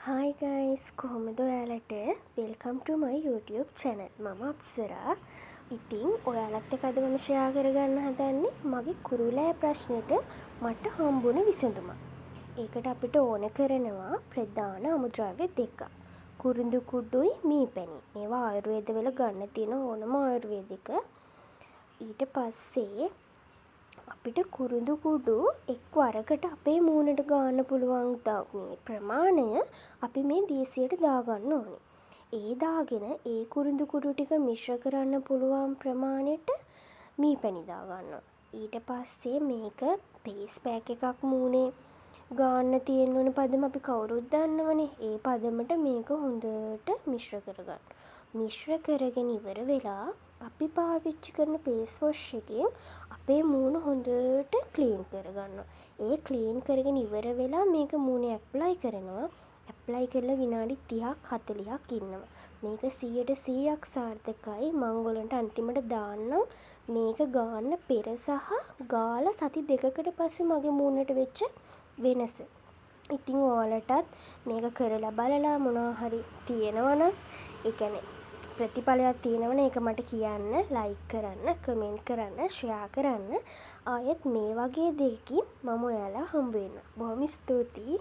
Hi guys, කොහොමද ඔයාලට? Welcome to my YouTube channel. මම අප්සරා. ඉතින් ඔයාලත් එක්ක අද මම ෂෙයා කරගන්න හදන්නේ මගේ කුරුලෑ ප්‍රශ්නෙට මට හම්බුණ විසඳුමක්. ඒකට අපිට ඕන කරනවා ප්‍රධාන අමුද්‍රව්‍ය දෙකක්. කුරුඳු කුඩුයි මීපැණි. මේවා ආයුර්වේද වල ගන්න තියෙන ඕනම ආයුර්වේදික. ඊට පස්සේ අපිට කුරුඳු කුඩු එක් වරකට අපේ මූණට ගාන්න පුළුවන් ප්‍රමාණය අපි මේ දීසියට දාගන්න ඕනේ. ඒ දාගෙන ඒ කුරුඳු කුඩු ටික මිශ්‍ර කරන්න පුළුවන් ප්‍රමාණයට මීපැණි දාගන්නවා. ඊට පස්සේ මේක ෆේස් පැක් එකක් මූණේ ගාන්න තියෙන්න ඕනේ පදම අපි කවුරුත් දන්නවනේ. ඒ පදමට මේක හොඳට මිශ්‍ර කරගන්න. මිශ්‍ර කරගෙන ඉවර වෙලා අපි පාවිච්චි කරන ෆේස් වොෂ් එකෙන් අපේ මූණ හොඳට ක්ලීන් කරගන්නවා. ඒ ක්ලීන් කරගෙන ඉවර වෙලා මේක මූණේ ඇප්ලයි කරනවා. ඇප්ලයි කරලා විනාඩි 30ක් 40ක් ඉන්නවා. මේක 100% සාර්ථකයි. මම ඔයගලන්ට අන්තිමට දාන්නම් මේක ගාන්න පෙර සහ ගාලා සති 2කට පස්සේ මගේ මූණට වෙච්ච වෙනස. ඉතින් ඔයාලටත් මේක කරලා බලලා මොනවා හරි තියෙනවනම් ඒ කියන්නේ ප්‍රතිඵලයක් තියෙනවනම් ඒක මට කියන්න, ලයික් කරන්න, කමෙන්ට් කරන්න, ෂෙයා කරන්න. ආයෙත් මේ වගේ දෙයකින් මම ඔයාලා හම්බ වෙනවා. බොහොම ස්තුතියි.